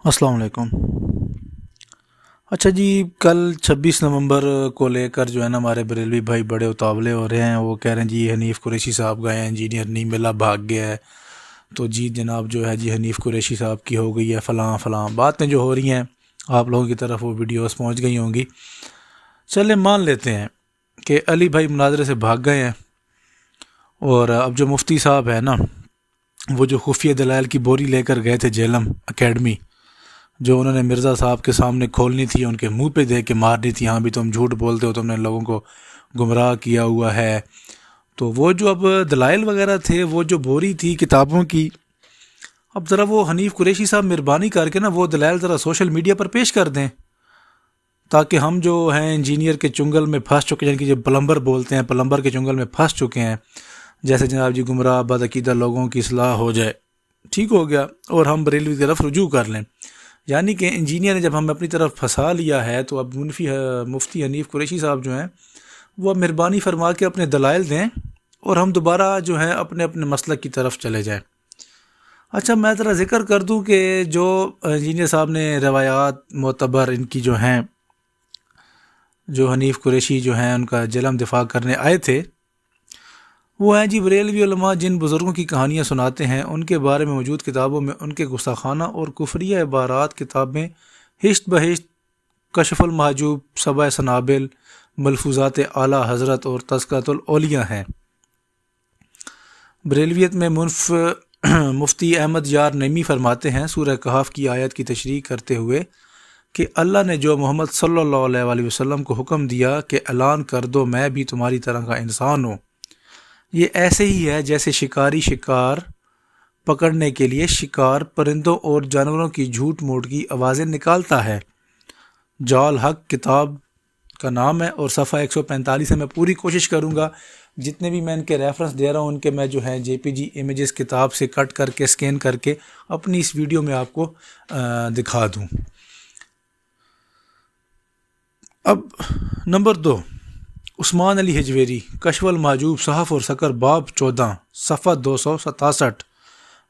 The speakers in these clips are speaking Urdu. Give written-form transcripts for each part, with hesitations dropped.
السلام علیکم۔ اچھا جی، کل 26 نومبر کو لے کر جو ہے نا ہمارے بریلوی بھائی بڑے اتاولے ہو رہے ہیں۔ وہ کہہ رہے ہیں جی حنیف قریشی صاحب گئے ہیں، انجینئر نہیں ملا، بھاگ گیا ہے، تو جی جناب جو ہے جی حنیف قریشی صاحب کی ہو گئی ہے فلاں فلاں باتیں جو ہو رہی ہیں، آپ لوگوں کی طرف وہ ویڈیوز پہنچ گئی ہوں گی۔ چلے مان لیتے ہیں کہ علی بھائی مناظرے سے بھاگ گئے ہیں، اور اب جو مفتی صاحب ہے نا، وہ جو خفیہ دلائل کی بوری لے کر گئے تھے جیلم اکیڈمی، جو انہوں نے مرزا صاحب کے سامنے کھولنی تھی، ان کے منہ پہ دے کے مارنی تھی، ہاں بھی تم جھوٹ بولتے ہو، تم نے لوگوں کو گمراہ کیا ہوا ہے، تو وہ جو اب دلائل وغیرہ تھے، وہ جو بوری تھی کتابوں کی، اب ذرا وہ حنیف قریشی صاحب مہربانی کر کے نا وہ دلائل ذرا سوشل میڈیا پر پیش کر دیں، تاکہ ہم جو ہیں انجینئر کے چنگل میں پھنس چکے ہیں، یعنی کہ جو پلمبر بولتے ہیں، پلمبر کے چنگل میں پھنس چکے ہیں، جیسے جناب جی گمراہ بدعقیدہ لوگوں کی اصلاح ہو جائے، ٹھیک ہو گیا، اور ہم بریلوی کی طرف رجوع کر لیں۔ یعنی کہ انجینئر نے جب ہمیں اپنی طرف پھنسا لیا ہے، تو اب مفتی حنیف قریشی صاحب جو ہیں وہ مہربانی فرما کے اپنے دلائل دیں، اور ہم دوبارہ جو ہے اپنے اپنے مسلک کی طرف چلے جائیں۔ اچھا، میں ذرا ذکر کر دوں کہ جو انجینئر صاحب نے روایات معتبر ان کی جو ہیں، جو حنیف قریشی جو ہیں ان کا جلم دفاع کرنے آئے تھے، وہ ہیں جی بریلوی علماء جن بزرگوں کی کہانیاں سناتے ہیں، ان کے بارے میں موجود کتابوں میں ان کے گستاخانہ اور کفریہ عبارات کتابیں ہشت بہشت، کشف المحجوب، سبع سنابل، ملفوظات اعلیٰ حضرت اور تذکرۃ الاولیاء ہیں۔ بریلویت میں مفتی احمد یار نعیمی فرماتے ہیں سورہ کہف کی آیت کی تشریح کرتے ہوئے کہ اللہ نے جو محمد صلی اللہ علیہ وآلہ وسلم کو حکم دیا کہ اعلان کر دو میں بھی تمہاری طرح کا انسان ہوں، یہ ایسے ہی ہے جیسے شکاری شکار پکڑنے کے لیے شکار پرندوں اور جانوروں کی جھوٹ موٹ کی آوازیں نکالتا ہے۔ جال حق کتاب کا نام ہے، اور صفحہ 145 سے میں پوری کوشش کروں گا جتنے بھی میں ان کے ریفرنس دے رہا ہوں ان کے میں جو ہے جے پی جی امیجز کتاب سے کٹ کر کے سکین کر کے اپنی اس ویڈیو میں آپ کو دکھا دوں۔ اب نمبر 2، عثمان علی حجویری، کشف المحجوب، صحف اور سکر، باب 14، صفحہ 267۔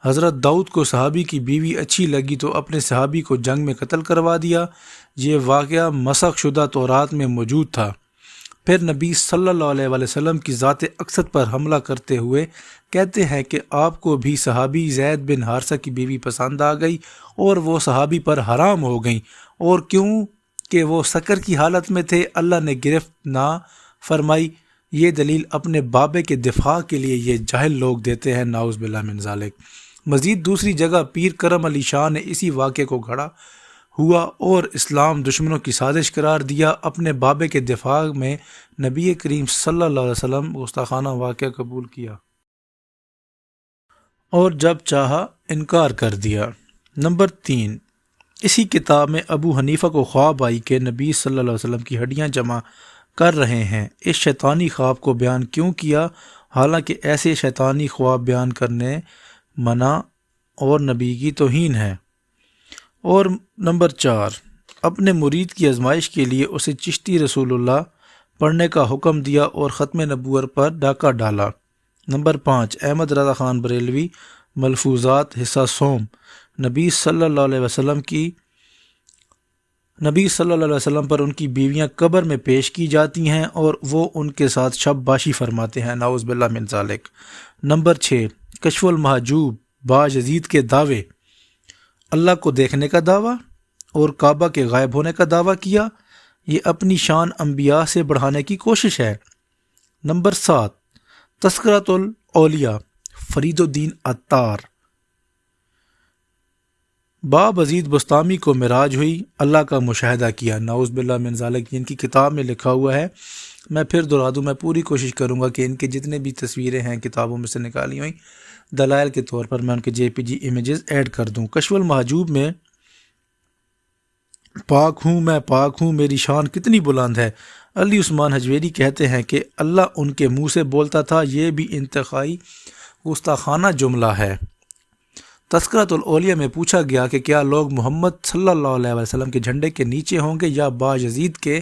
حضرت داؤد کو صحابی کی بیوی اچھی لگی تو اپنے صحابی کو جنگ میں قتل کروا دیا۔ یہ واقعہ مسخ شدہ تورات میں موجود تھا۔ پھر نبی صلی اللہ علیہ وآلہ وسلم کی ذات اقدس پر حملہ کرتے ہوئے کہتے ہیں کہ آپ کو بھی صحابی زید بن حارثہ کی بیوی پسند آ گئی اور وہ صحابی پر حرام ہو گئیں، اور کیوں کہ وہ سکر کی حالت میں تھے، اللہ نے گرفت نہ فرمائی۔ یہ دلیل اپنے بابے کے دفاع کے لیے یہ جاہل لوگ دیتے ہیں، نعوذ باللہ من ذالک۔ مزید دوسری جگہ پیر کرم علی شاہ نے اسی واقعے کو گھڑا ہوا اور اسلام دشمنوں کی سازش قرار دیا۔ اپنے بابے کے دفاع میں نبی کریم صلی اللہ علیہ وسلم گستاخانہ واقعہ قبول کیا اور جب چاہا انکار کر دیا۔ نمبر 3، اسی کتاب میں ابو حنیفہ کو خواب آئی کہ نبی صلی اللہ علیہ وسلم کی ہڈیاں جمع کر رہے ہیں۔ اس شیطانی خواب کو بیان کیوں کیا، حالانکہ ایسے شیطانی خواب بیان کرنے منع اور نبی کی توہین ہے۔ اور نمبر 4، اپنے مرید کی آزمائش کے لیے اسے چشتی رسول اللہ پڑھنے کا حکم دیا اور ختم نبوت پر ڈاکہ ڈالا۔ نمبر 5، احمد رضا خان بریلوی، ملفوظات، حصہ سوم، نبی صلی اللہ علیہ وسلم پر ان کی بیویاں قبر میں پیش کی جاتی ہیں اور وہ ان کے ساتھ شب باشی فرماتے ہیں، نعوذ باللہ من ذالک۔ نمبر 6، کشف المحجوب، باجزید کے دعوے، اللہ کو دیکھنے کا دعویٰ اور کعبہ کے غائب ہونے کا دعویٰ کیا، یہ اپنی شان انبیاء سے بڑھانے کی کوشش ہے۔ نمبر 7، تذکرۃ الاولیاء، فرید الدین عطار، باب عزید بستامی کو معراج ہوئی، اللہ کا مشاہدہ کیا، نعوذ باللہ من ذالک، ان کی کتاب میں لکھا ہوا ہے۔ میں پھر دہرا دوں، میں پوری کوشش کروں گا کہ ان کے جتنے بھی تصویریں ہیں کتابوں میں سے نکالی ہوئی دلائل کے طور پر میں ان کے جے پی جی امیجز ایڈ کر دوں۔ کشف المحجوب میں پاک ہوں میں پاک ہوں، میری شان کتنی بلند ہے، علی عثمان حجویری کہتے ہیں کہ اللہ ان کے منہ سے بولتا تھا، یہ بھی انتہائی گستاخانہ جملہ ہے۔ تذکرۃ الاولیاء میں پوچھا گیا کہ کیا لوگ محمد صلی اللہ علیہ وسلم کے جھنڈے کے نیچے ہوں گے یا باجزید کے،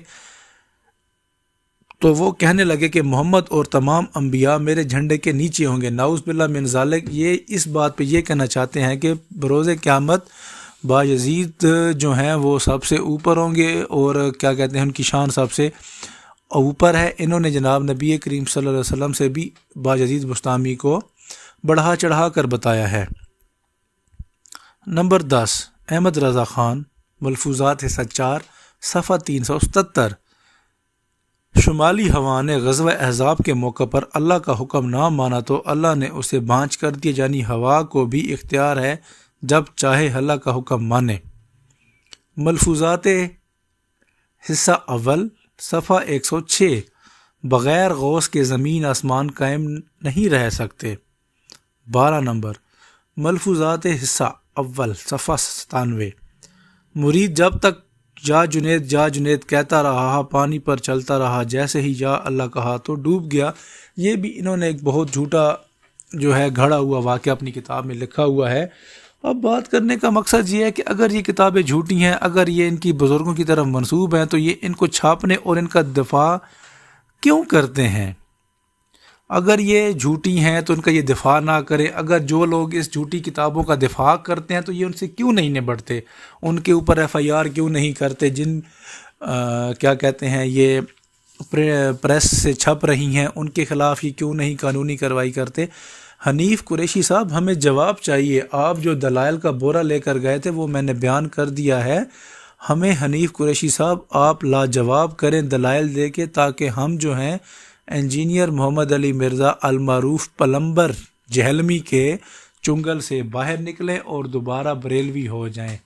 تو وہ کہنے لگے کہ محمد اور تمام انبیاء میرے جھنڈے کے نیچے ہوں گے، نعوذ باللہ من ذالک۔ یہ اس بات پہ یہ کہنا چاہتے ہیں کہ بروز قیامت باجزید جو ہیں وہ سب سے اوپر ہوں گے، اور کیا کہتے ہیں ان کی شان سب سے اوپر ہے۔ انہوں نے جناب نبی کریم صلی اللہ علیہ وسلم سے بھی باجزید بستامی کو بڑھا چڑھا کر بتایا ہے۔ نمبر 10، احمد رضا خان، ملفوظات حصہ 4، صفحہ 377۔ شمالی ہوا نے غزوہ احزاب کے موقع پر اللہ کا حکم نہ مانا تو اللہ نے اسے بانچ کر دیا، یعنی ہوا کو بھی اختیار ہے جب چاہے اللہ کا حکم مانے۔ ملفوظات حصہ اول، صفحہ 106۔ بغیر غوث کے زمین آسمان قائم نہیں رہ سکتے۔ 12 نمبر، ملفوظات حصہ اول، صفحہ 97۔ مرید جب تک یا جنید کہتا رہا، پانی پر چلتا رہا، جیسے ہی یا اللہ کہا تو ڈوب گیا۔ یہ بھی انہوں نے ایک بہت جھوٹا جو ہے گھڑا ہوا واقعہ اپنی کتاب میں لکھا ہوا ہے۔ اب بات کرنے کا مقصد یہ ہے کہ اگر یہ کتابیں جھوٹی ہیں، اگر یہ ان کی بزرگوں کی طرف منسوب ہیں، تو یہ ان کو چھاپنے اور ان کا دفاع کیوں کرتے ہیں؟ اگر یہ جھوٹی ہیں تو ان کا یہ دفاع نہ کرے۔ اگر جو لوگ اس جھوٹی کتابوں کا دفاع کرتے ہیں تو یہ ان سے کیوں نہیں نبٹتے، ان کے اوپر FIR کیوں نہیں کرتے؟ جن کیا کہتے ہیں یہ پریس سے چھپ رہی ہیں، ان کے خلاف یہ کیوں نہیں قانونی کارروائی کرتے؟ حنیف قریشی صاحب، ہمیں جواب چاہیے۔ آپ جو دلائل کا بورا لے کر گئے تھے وہ میں نے بیان کر دیا ہے۔ ہمیں حنیف قریشی صاحب آپ لاجواب کریں دلائل دے کے، تاکہ ہم جو ہیں انجینئر محمد علی مرزا المعروف پلمبر جہلمی کے چنگل سے باہر نکلیں اور دوبارہ بریلوی ہو جائیں۔